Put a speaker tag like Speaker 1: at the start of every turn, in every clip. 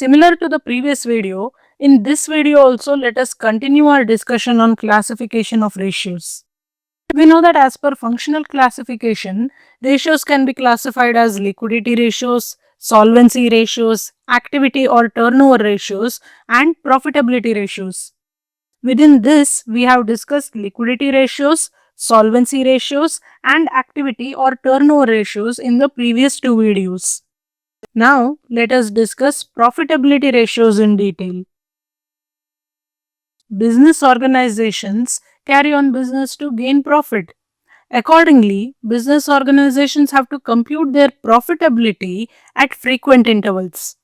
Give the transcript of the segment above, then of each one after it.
Speaker 1: Similar to the previous video, in this video also let us continue our discussion on classification of ratios. We know that as per functional classification, ratios can be classified as liquidity ratios, solvency ratios, activity or turnover ratios, and profitability ratios. Within this, we have discussed liquidity ratios, solvency ratios, and activity or turnover ratios in the previous two videos. Now, let us discuss profitability ratios in detail. Business organizations carry on business to gain profit. Accordingly, business organizations have to compute their profitability at frequent intervals.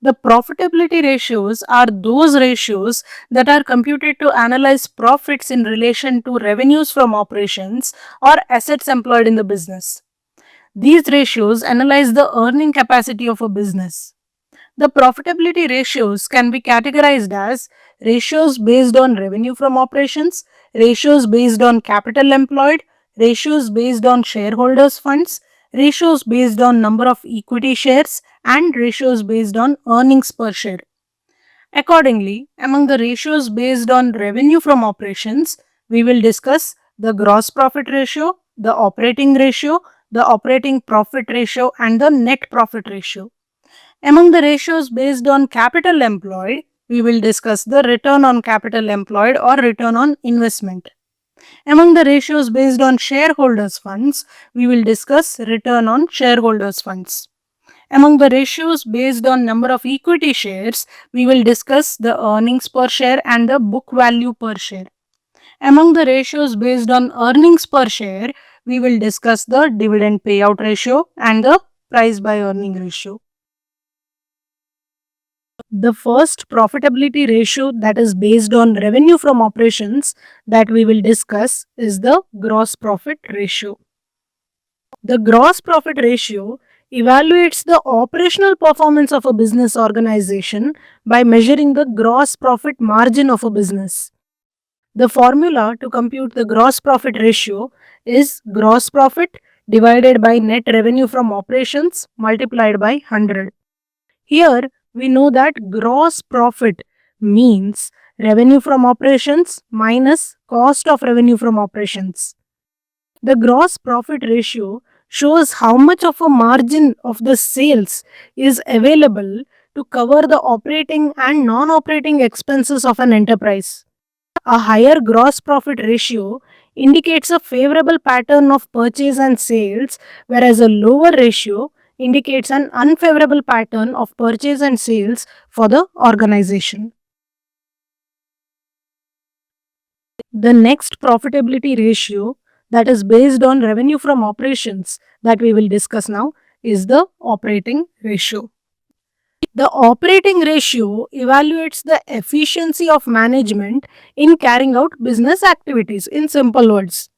Speaker 1: The profitability ratios are those ratios that are computed to analyze profits in relation to revenues from operations or assets employed in the business. These ratios analyze the earning capacity of a business. The profitability ratios can be categorized as ratios based on revenue from operations, ratios based on capital employed, ratios based on shareholders' funds, ratios based on number of equity shares, and ratios based on earnings per share. Accordingly, among the ratios based on revenue from operations, we will discuss the gross profit ratio, the operating profit ratio, and the net profit ratio. Among the ratios based on capital employed, we will discuss the return on capital employed or return on investment. Among the ratios based on shareholders' funds, we will discuss return on shareholders' funds. Among the ratios based on number of equity shares, we will discuss the earnings per share and the book value per share. Among the ratios based on earnings per share, we will discuss the dividend payout ratio and the price by earning ratio. The first profitability ratio that is based on revenue from operations that we will discuss is the gross profit ratio. The gross profit ratio evaluates the operational performance of a business organization by measuring the gross profit margin of a business. The formula to compute the gross profit ratio is gross profit divided by net revenue from operations multiplied by 100. Here, we know that gross profit means revenue from operations minus cost of revenue from operations. The gross profit ratio shows how much of a margin of the sales is available to cover the operating and non-operating expenses of an enterprise. A higher gross profit ratio indicates a favorable pattern of purchase and sales, whereas a lower ratio indicates an unfavorable pattern of purchase and sales for the organization. The next profitability ratio that is based on revenue from operations that we will discuss now is the operating ratio. The operating ratio evaluates the efficiency of management in carrying out business activities. In simple words,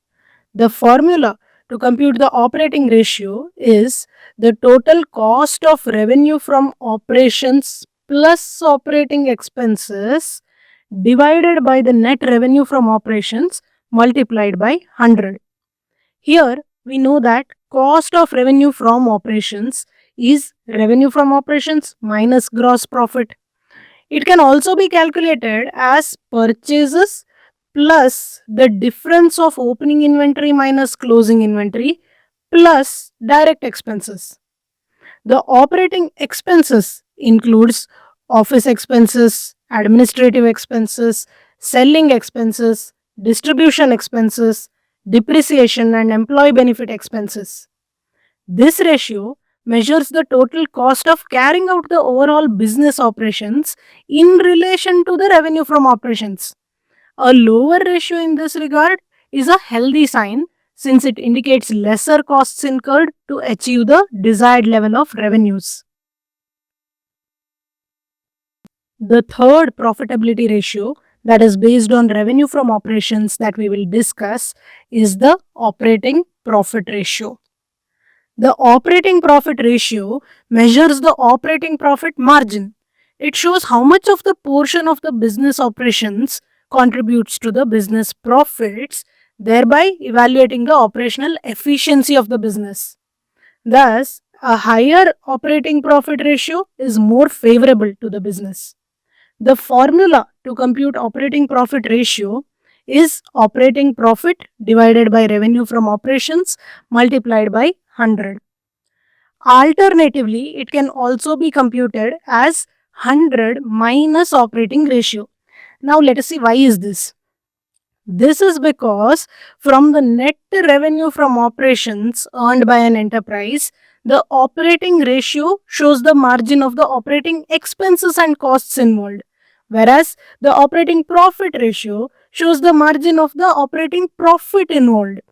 Speaker 1: the formula to compute the operating ratio is the total cost of revenue from operations plus operating expenses divided by the net revenue from operations multiplied by 100. Here we know that cost of revenue from operations is revenue from operations minus gross profit. It can also be calculated as purchases plus the difference of opening inventory minus closing inventory plus direct expenses. The operating expenses includes office expenses, administrative expenses, selling expenses, distribution expenses, depreciation and employee benefit expenses. This ratio measures the total cost of carrying out the overall business operations in relation to the revenue from operations. A lower ratio in this regard is a healthy sign since it indicates lesser costs incurred to achieve the desired level of revenues. The third profitability ratio that is based on revenue from operations that we will discuss is the operating profit ratio. The operating profit ratio measures the operating profit margin. It shows how much of the portion of the business operations contributes to the business profits, thereby evaluating the operational efficiency of the business. Thus, A higher operating profit ratio is more favorable to the business. The formula to compute operating profit ratio is operating profit divided by revenue from operations multiplied by 100. Alternatively, it can also be computed as 100 minus operating ratio. Now let us see why is this. This is because from the net revenue from operations earned by an enterprise, the operating ratio shows the margin of the operating expenses and costs involved, whereas the operating profit ratio shows the margin of the operating profit involved.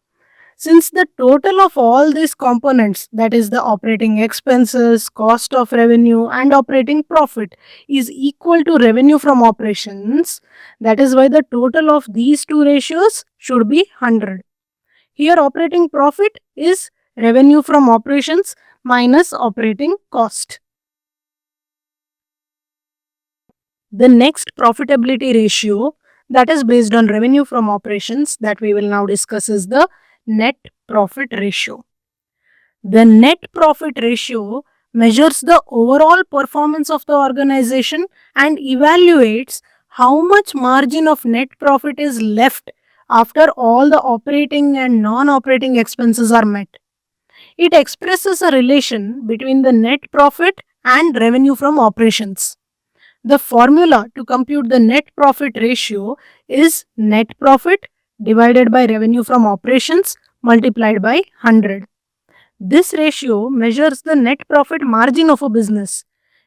Speaker 1: Since the total of all these components, that is the operating expenses, cost of revenue, and operating profit, is equal to revenue from operations, that is why the total of these two ratios should be 100. Here, operating profit is revenue from operations minus operating cost. The next profitability ratio that is based on revenue from operations that we will now discuss is the net profit ratio. The net profit ratio measures the overall performance of the organization and evaluates how much margin of net profit is left after all the operating and non-operating expenses are met. It expresses a relation between the net profit and revenue from operations. The formula to compute the net profit ratio is net profit divided by revenue from operations multiplied by 100. This ratio measures the net profit margin of a business.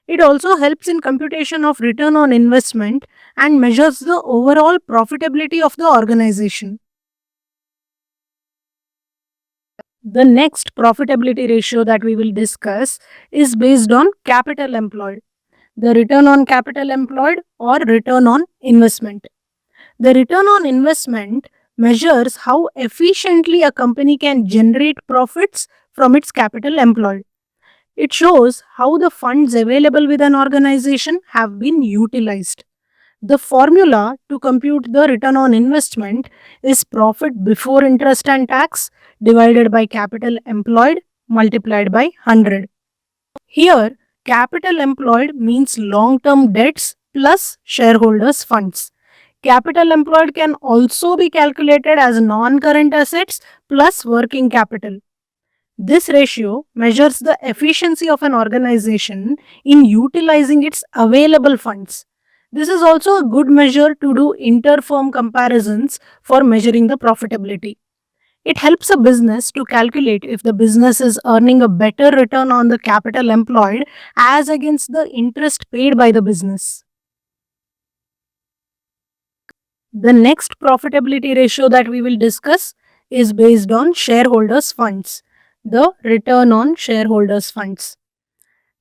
Speaker 1: It also helps in computation of return on investment and measures the overall profitability of the organization. The next profitability ratio that we will discuss is based on capital employed, the return on capital employed or return on investment. The return on investment measures how efficiently a company can generate profits from its capital employed. It shows how the funds available with an organization have been utilized. The formula to compute the return on investment is profit before interest and tax divided by capital employed multiplied by 100. Here, capital employed means long-term debts plus shareholders' funds. Capital employed can also be calculated as non-current assets plus working capital. This ratio measures the efficiency of an organization in utilizing its available funds. This is also a good measure to do inter-firm comparisons for measuring the profitability. It helps a business to calculate if the business is earning a better return on the capital employed as against the interest paid by the business. The next profitability ratio that we will discuss is based on shareholders' funds, the return on shareholders' funds.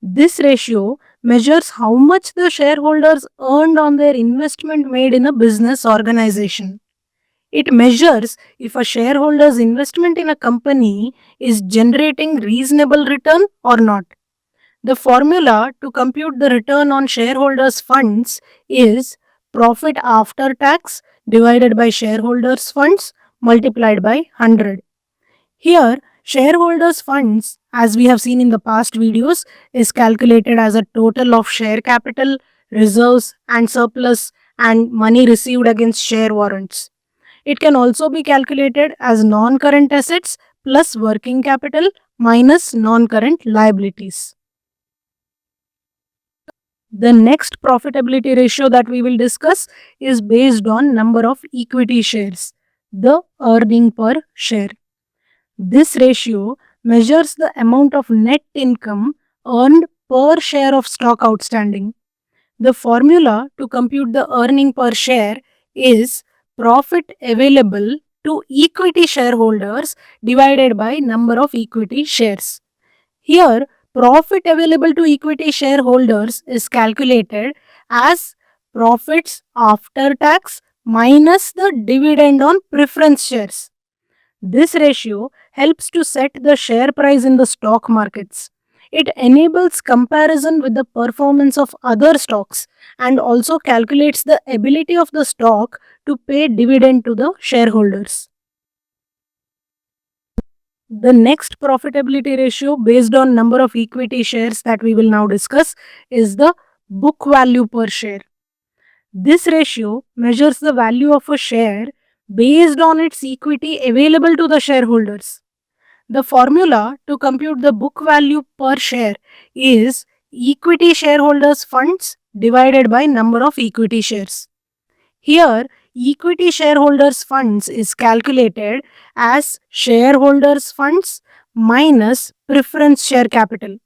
Speaker 1: This ratio measures how much the shareholders earned on their investment made in a business organization. It measures if a shareholder's investment in a company is generating reasonable return or not. The formula to compute the return on shareholders' funds is profit after tax divided by shareholders' funds multiplied by 100. Here, shareholders' funds, as we have seen in the past videos, is calculated as a total of share capital, reserves, and surplus and money received against share warrants. It can also be calculated as non-current assets plus working capital minus non-current liabilities. The next profitability ratio that we will discuss is based on number of equity shares, the earning per share. This ratio measures the amount of net income earned per share of stock outstanding. The formula to compute the earning per share is profit available to equity shareholders divided by number of equity shares. Here, profit available to equity shareholders is calculated as profits after tax minus the dividend on preference shares. This ratio helps to set the share price in the stock markets. It enables comparison with the performance of other stocks and also calculates the ability of the stock to pay dividend to the shareholders. The next profitability ratio based on number of equity shares that we will now discuss is the book value per share. This ratio measures the value of a share based on its equity available to the shareholders. The formula to compute the book value per share is equity shareholders funds divided by number of equity shares. Here, equity shareholders funds is calculated as shareholders funds minus preference share capital.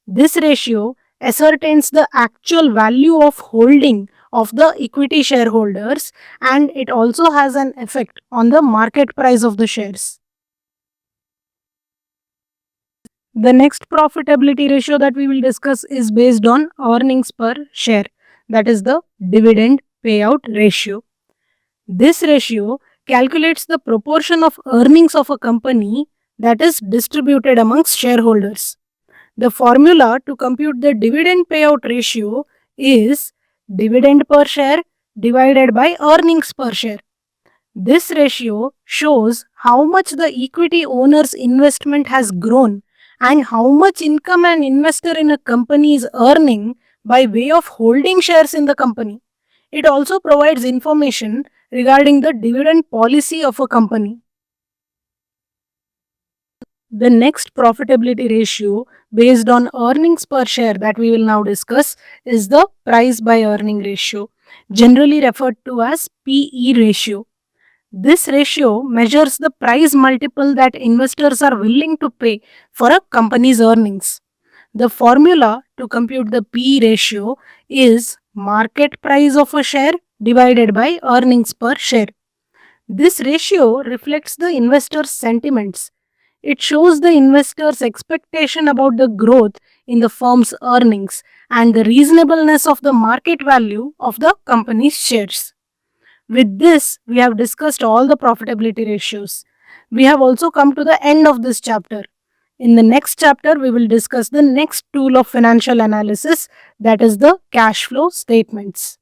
Speaker 1: This ratio ascertains the actual value of holding of the equity shareholders, and it also has an effect on the market price of the shares. The next profitability ratio that we will discuss is based on earnings per share, that is the dividend payout ratio. This ratio calculates the proportion of earnings of a company that is distributed amongst shareholders. The formula to compute the dividend payout ratio is dividend per share divided by earnings per share. This ratio shows how much the equity owner's investment has grown and how much income an investor in a company is earning by way of holding shares in the company. It also provides information regarding the dividend policy of a company. The next profitability ratio based on earnings per share that we will now discuss is the price by earning ratio, generally referred to as PE ratio. This ratio measures the price multiple that investors are willing to pay for a company's earnings. The formula to compute the PE ratio is market price of a share divided by earnings per share. This ratio reflects the investor's sentiments. It shows the investor's expectation about the growth in the firm's earnings and the reasonableness of the market value of the company's shares. With this, we have discussed all the profitability ratios. We have also come to the end of this chapter. In the next chapter, we will discuss the next tool of financial analysis, that is the cash flow statements.